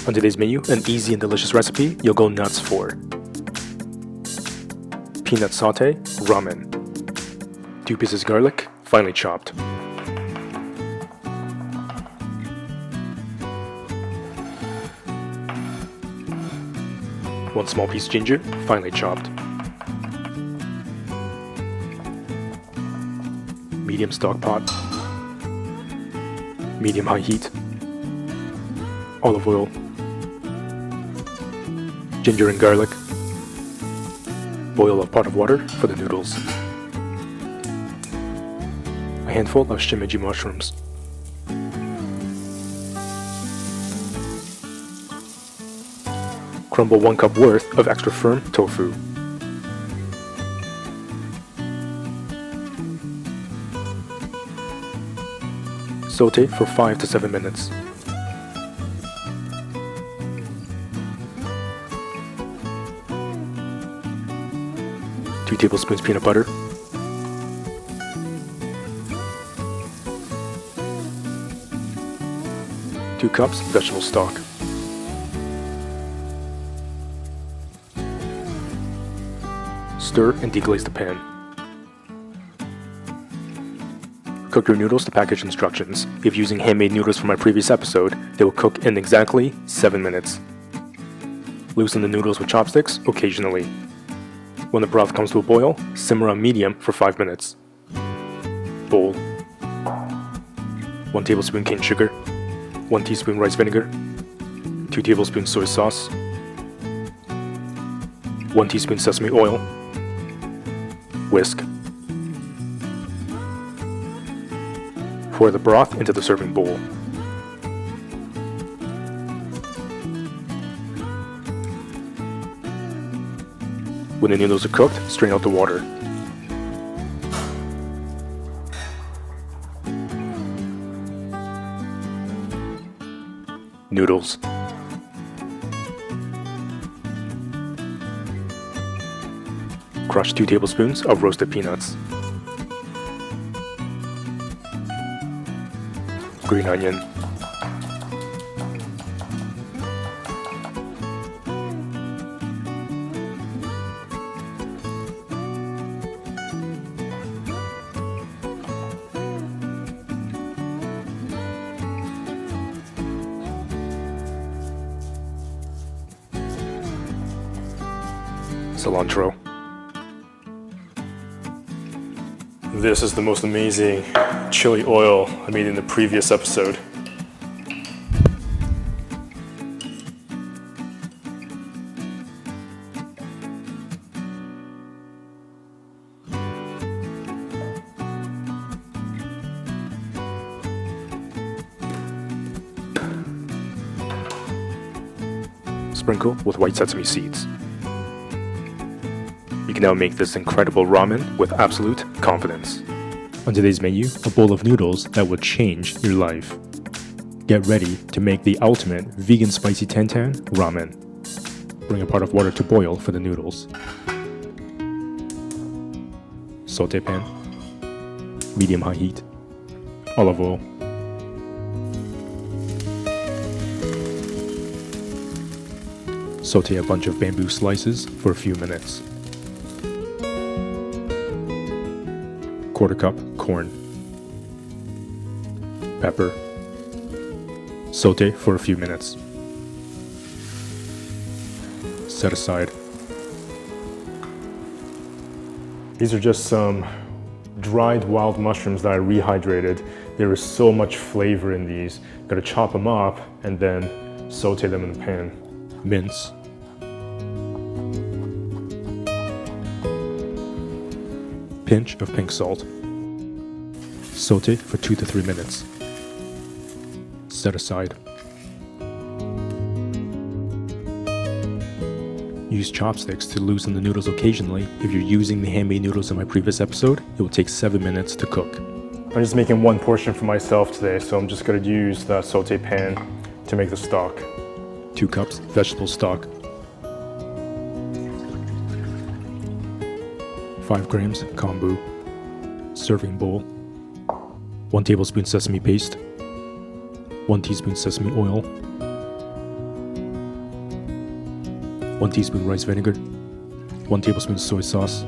On today's menu, an easy and delicious recipe you'll go nuts for. Peanut satay, ramen. 2 pieces garlic, finely chopped. One small piece ginger, finely chopped. Medium stock pot. Medium-high heat. Olive oil. Ginger and garlic. Boil a pot of water for the noodles. A handful of shimeji mushrooms. Crumble 1 cup worth of extra firm tofu. Saute for 5 to 7 minutes. Two tablespoons peanut butter. Two cups vegetable stock. Stir and deglaze the pan. Cook your noodles to package instructions. If using handmade noodles from my previous episode, they will cook in exactly 7 minutes. Loosen the noodles with chopsticks occasionally. When the broth comes to a boil, simmer on medium for 5 minutes. Bowl. 1 tablespoon cane sugar. 1 teaspoon rice vinegar. 2 tablespoons soy sauce. 1 teaspoon sesame oil. Whisk. Pour the broth into the serving bowl. When the noodles are cooked, strain out the water. Noodles. Crush 2 tablespoons of roasted peanuts. Green onion. Cilantro. This is the most amazing chili oil I made in the previous episode. Sprinkle with white sesame seeds. You can now make this incredible ramen with absolute confidence. On today's menu, a bowl of noodles that will change your life. Get ready to make the ultimate vegan spicy tantan ramen. Bring a pot of water to boil for the noodles. Saute pan. Medium-high heat. Olive oil. Saute a bunch of bamboo slices for a few minutes. 1/4 cup corn. Pepper. Saute for a few minutes. Set aside. These are just some dried wild mushrooms that I rehydrated. There is so much flavor in these. Gotta chop them up and then saute them in the pan. Mince. Pinch of pink salt. Saute for 2 to 3 minutes. Set aside. Use chopsticks to loosen the noodles occasionally. If you're using the handmade noodles in my previous episode, it will take 7 minutes to cook. I'm just making 1 portion for myself today, so I'm just going to use the saute pan to make the stock. 2 cups vegetable stock. 5 grams kombu. Serving bowl. 1 tablespoon sesame paste. 1 teaspoon sesame oil. 1 teaspoon rice vinegar, 1 tablespoon soy sauce,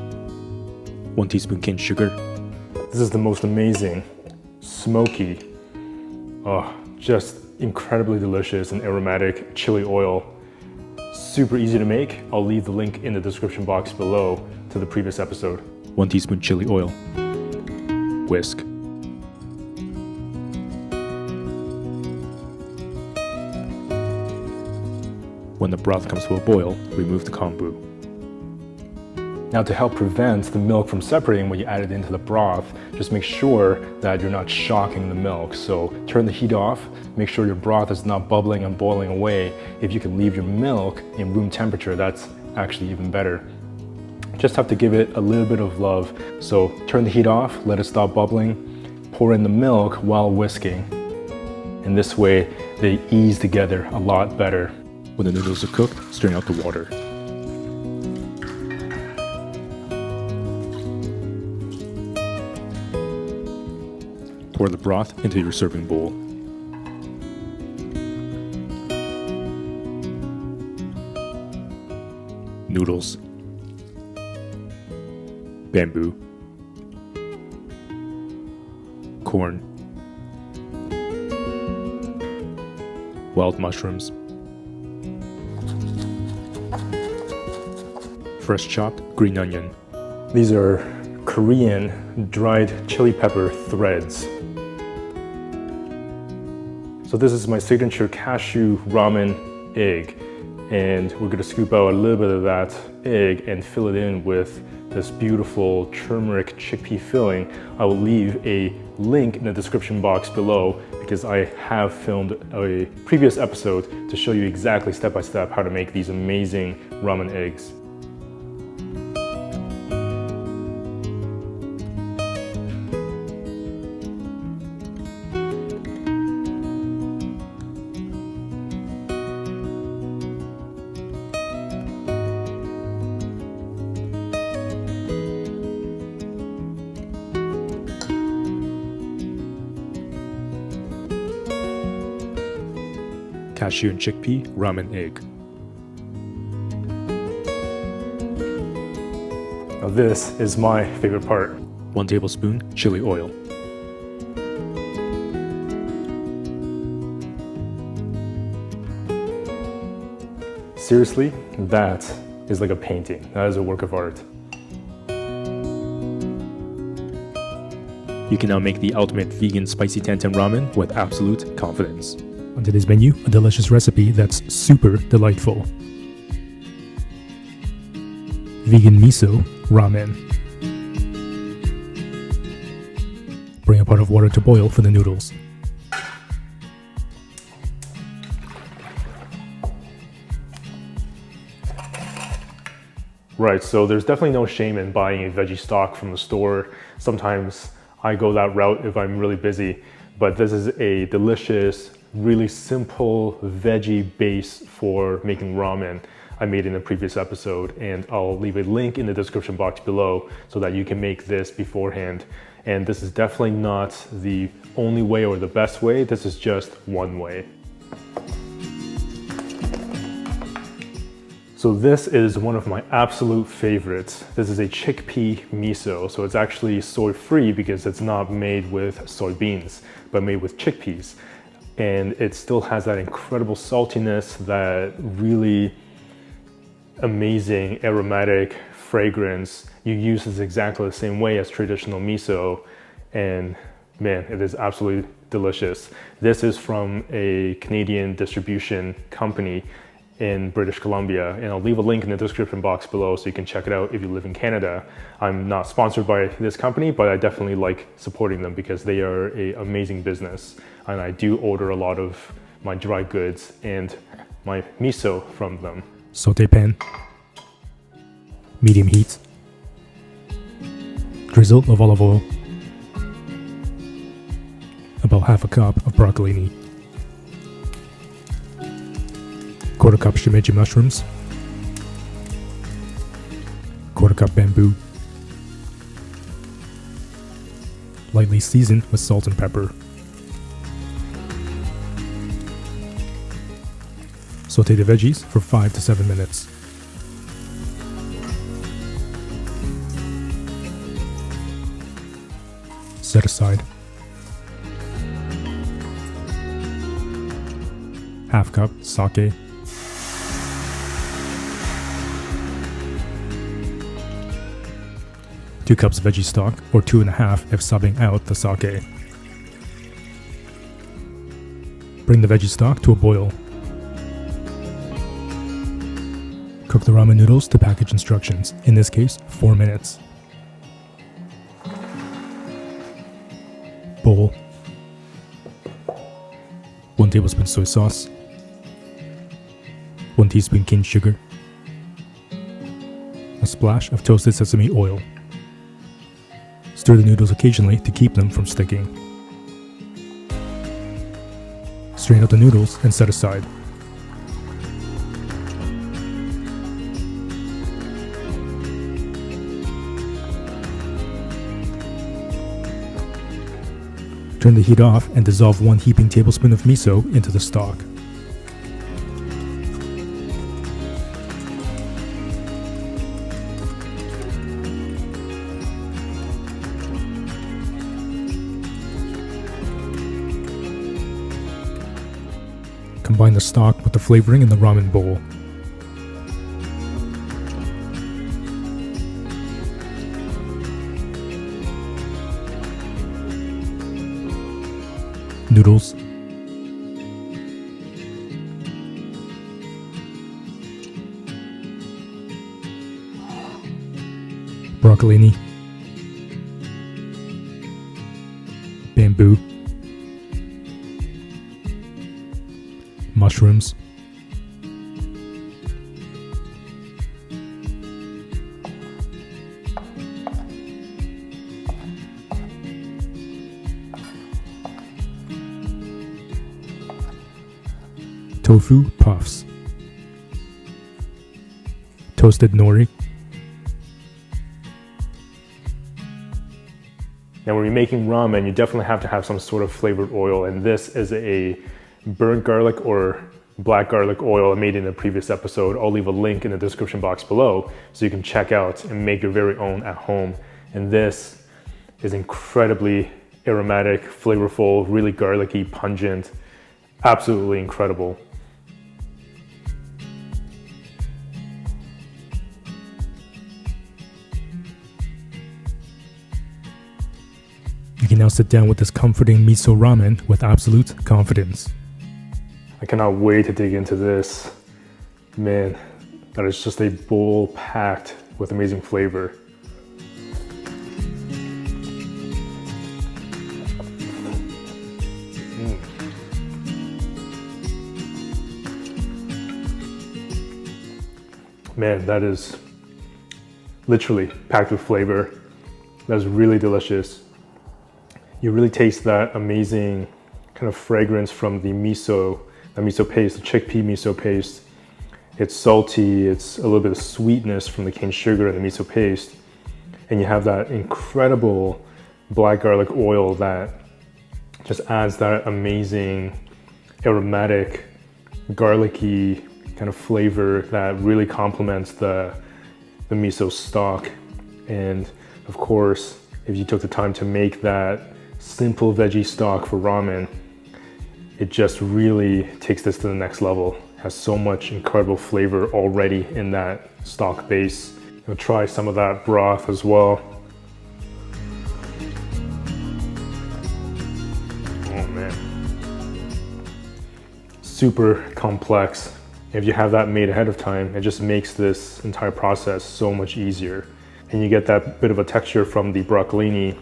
1 teaspoon cane sugar. This is the most amazing, smoky, just incredibly delicious and aromatic chili oil. Super easy to make. I'll leave the link in the description box below to the previous episode. 1 teaspoon chili oil. Whisk. When the broth comes to a boil, remove the kombu. Now, to help prevent the milk from separating when you add it into the broth, just make sure that you're not shocking the milk. So turn the heat off, make sure your broth is not bubbling and boiling away. If you can leave your milk in room temperature, that's actually even better. Just have to give it a little bit of love. So turn the heat off, let it stop bubbling, pour in the milk while whisking. And this way, they ease together a lot better. When the noodles are cooked, strain out the water. Pour the broth into your serving bowl. Noodles. Bamboo. Corn. Wild mushrooms. Fresh chopped green onion. These are Korean dried chili pepper threads. So this is my signature cashew ramen egg, and we're gonna scoop out a little bit of that egg and fill it in with this beautiful turmeric chickpea filling. I will leave a link in the description box below because I have filmed a previous episode to show you exactly step by step how to make these amazing ramen eggs. Cashew and chickpea ramen egg. Now this is my favorite part. 1 tablespoon chili oil. Seriously, that is like a painting. That is a work of art. You can now make the ultimate vegan spicy tantan ramen with absolute confidence. On today's menu, a delicious recipe that's super delightful. Vegan miso ramen. Bring a pot of water to boil for the noodles. Right, so there's definitely no shame in buying a veggie stock from the store. Sometimes I go that route if I'm really busy, but this is a delicious, really simple veggie base for making ramen I made in a previous episode, and I'll leave a link in the description box below so that you can make this beforehand. And this is definitely not the only way or the best way, this is just one way. So this is one of my absolute favorites. This is a chickpea miso. So it's actually soy-free because it's not made with soybeans, but made with chickpeas. And it still has that incredible saltiness, that really amazing aromatic fragrance. You use this exactly the same way as traditional miso, and man, it is absolutely delicious. This is from a Canadian distribution company in British Columbia, and I'll leave a link in the description box below so you can check it out if you live in Canada. I'm not sponsored by this company, but I definitely like supporting them because they are an amazing business, and I do order a lot of my dry goods and my miso from them. Saute pan, medium heat, drizzle of olive oil, about half a cup of broccolini, quarter cup shimeji mushrooms, quarter cup bamboo, lightly seasoned with salt and pepper. Saute the veggies for 5 to 7 minutes. Set aside. Half cup sake. Two cups veggie stock, or 2.5 if subbing out the sake. Bring the veggie stock to a boil. Cook the ramen noodles to package instructions, in this case, 4 minutes. Bowl. 1 tablespoon soy sauce. 1 teaspoon cane sugar. A splash of toasted sesame oil. Stir the noodles occasionally to keep them from sticking. Strain out the noodles and set aside. Turn the heat off and dissolve 1 heaping tablespoon of miso into the stock. Combine the stock with the flavoring in the ramen bowl. Noodles. Broccolini. Bamboo. Mushrooms. Tofu puffs. Toasted nori. Now when you're making ramen, you definitely have to have some sort of flavored oil, and this is a burnt garlic or black garlic oil I made in a previous episode. I'll leave a link in the description box below so you can check out and make your very own at home. And this is incredibly aromatic, flavorful, really garlicky, pungent, absolutely incredible. You can now sit down with this comforting miso ramen with absolute confidence. I cannot wait to dig into this. Man, that is just a bowl packed with amazing flavor. Man, that is literally packed with flavor. That is really delicious. You really taste that amazing kind of fragrance from the miso paste, the chickpea miso paste. It's salty, it's a little bit of sweetness from the cane sugar and the miso paste. And you have that incredible black garlic oil that just adds that amazing aromatic, garlicky kind of flavor that really complements the miso stock. And of course, if you took the time to make that simple veggie stock for ramen, it just really takes this to the next level. It has so much incredible flavor already in that stock base. I'll try some of that broth as well. Oh man. Super complex. If you have that made ahead of time, it just makes this entire process so much easier. And you get that bit of a texture from the broccolini,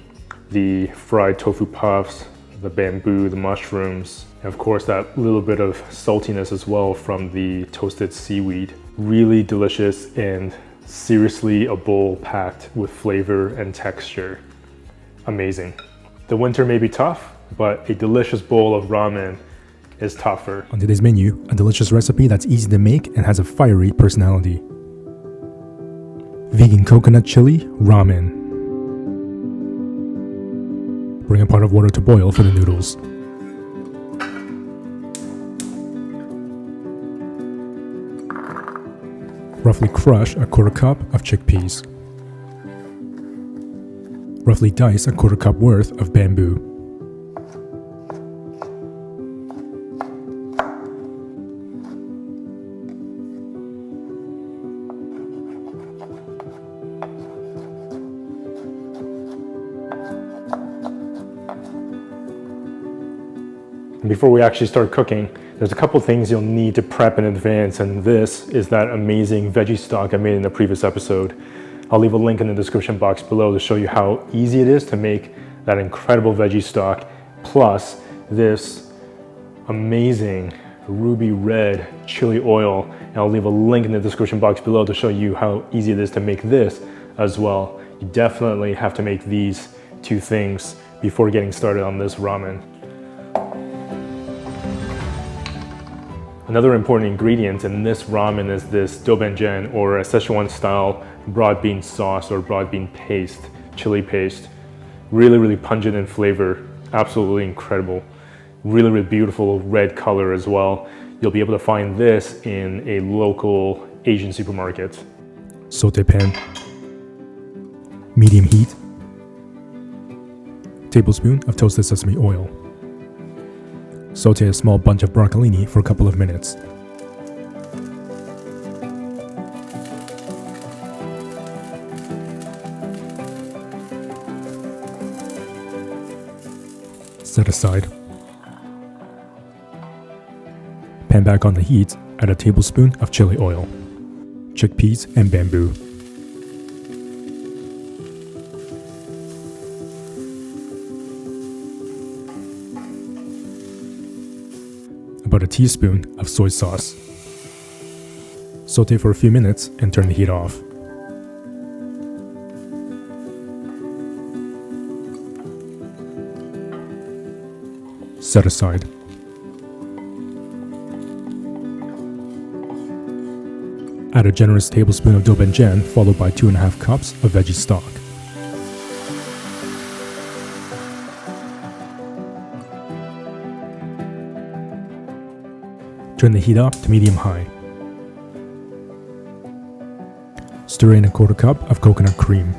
the fried tofu puffs, the bamboo, the mushrooms, and of course that little bit of saltiness as well from the toasted seaweed. Really delicious and seriously a bowl packed with flavor and texture. Amazing. The winter may be tough, but a delicious bowl of ramen is tougher. On today's menu, a delicious recipe that's easy to make and has a fiery personality. Vegan coconut chili ramen. Bring a pot of water to boil for the noodles. Roughly crush a quarter cup of chickpeas. Roughly dice a quarter cup worth of bamboo. Before we actually start cooking, there's a couple things you'll need to prep in advance, and this is that amazing veggie stock I made in the previous episode. I'll leave a link in the description box below to show you how easy it is to make that incredible veggie stock, plus this amazing ruby red chili oil. And I'll leave a link in the description box below to show you how easy it is to make this as well. You definitely have to make these two things before getting started on this ramen. Another important ingredient in this ramen is this dobenjen, or a Szechuan style broad bean sauce or broad bean paste, chili paste. Really pungent in flavor, absolutely incredible. Really beautiful red color as well. You'll be able to find this in a local Asian supermarket. Saute pan, medium heat, tablespoon of toasted sesame oil. Saute a small bunch of broccolini for a couple of minutes. Set aside. Pan back on the heat, add a tablespoon of chili oil, chickpeas and bamboo. About a teaspoon of soy sauce. Saute for a few minutes and turn the heat off. Set aside. Add a generous tablespoon of dobenjen followed by 2.5 cups of veggie stock. Turn the heat up to medium-high. Stir in a quarter cup of coconut cream.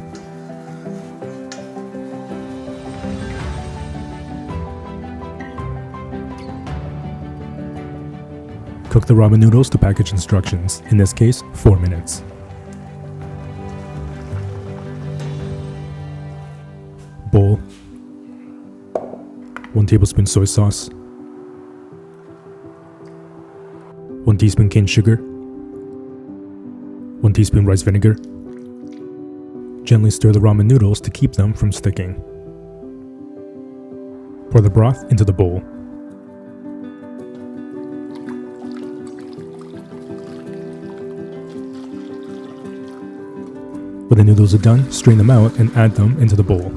Cook the ramen noodles to package instructions, in this case, 4 minutes. Bowl. 1 tablespoon soy sauce. 1 teaspoon cane sugar, 1 teaspoon rice vinegar. Gently stir the ramen noodles to keep them from sticking. Pour the broth into the bowl. When the noodles are done, strain them out and add them into the bowl.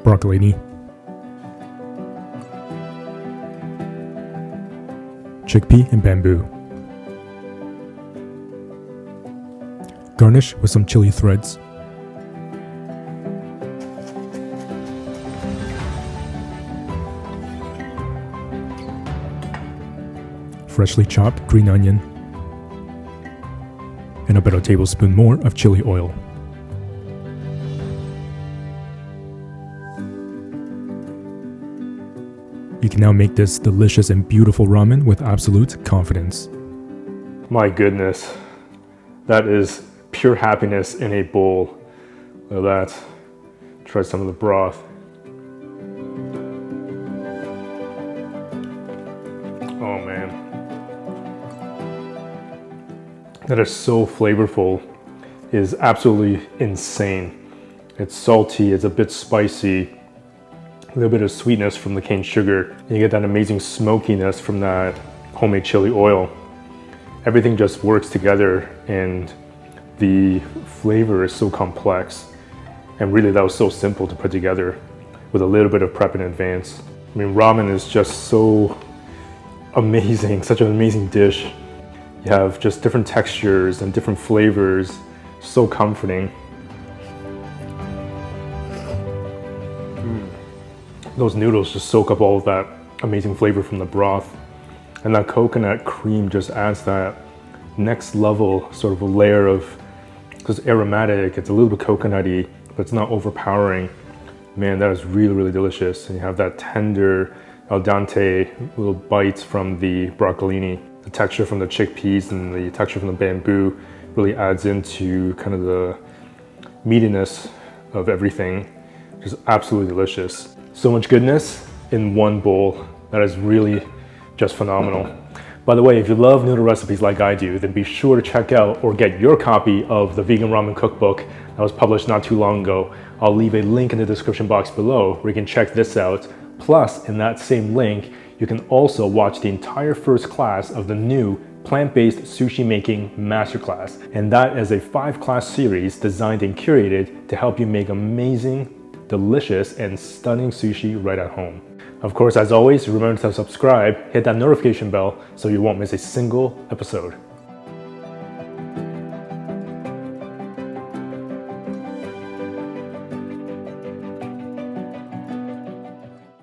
Broccolini, chickpea and bamboo. Garnish with some chili threads. Freshly chopped green onion, and about a tablespoon more of chili oil. You can now make this delicious and beautiful ramen with absolute confidence. My goodness, that is pure happiness in a bowl. Look at that. Try some of the broth. Oh man. That is so flavorful. It is absolutely insane. It's salty, it's a bit spicy. A little bit of sweetness from the cane sugar. And you get that amazing smokiness from that homemade chili oil. Everything just works together and the flavor is so complex. And really that was so simple to put together with a little bit of prep in advance. I mean, ramen is just so amazing, such an amazing dish. You have just different textures and different flavors, so comforting. Those noodles just soak up all of that amazing flavor from the broth. And that coconut cream just adds that next level sort of a layer of, because aromatic, it's a little bit coconutty, but it's not overpowering. Man, that is really, really delicious. And you have that tender al dente little bites from the broccolini. The texture from the chickpeas and the texture from the bamboo really adds into kind of the meatiness of everything. Just absolutely delicious. So much goodness in one bowl. That is really just phenomenal. By the way, if you love noodle recipes like I do, then be sure to check out or get your copy of the Vegan Ramen Cookbook that was published not too long ago. I'll leave a link in the description box below where you can check this out. Plus, in that same link, you can also watch the entire first class of the new plant-based sushi making masterclass. And that is a 5-class series designed and curated to help you make amazing, delicious, and stunning sushi right at home. Of course, as always, remember to subscribe, hit that notification bell so you won't miss a single episode.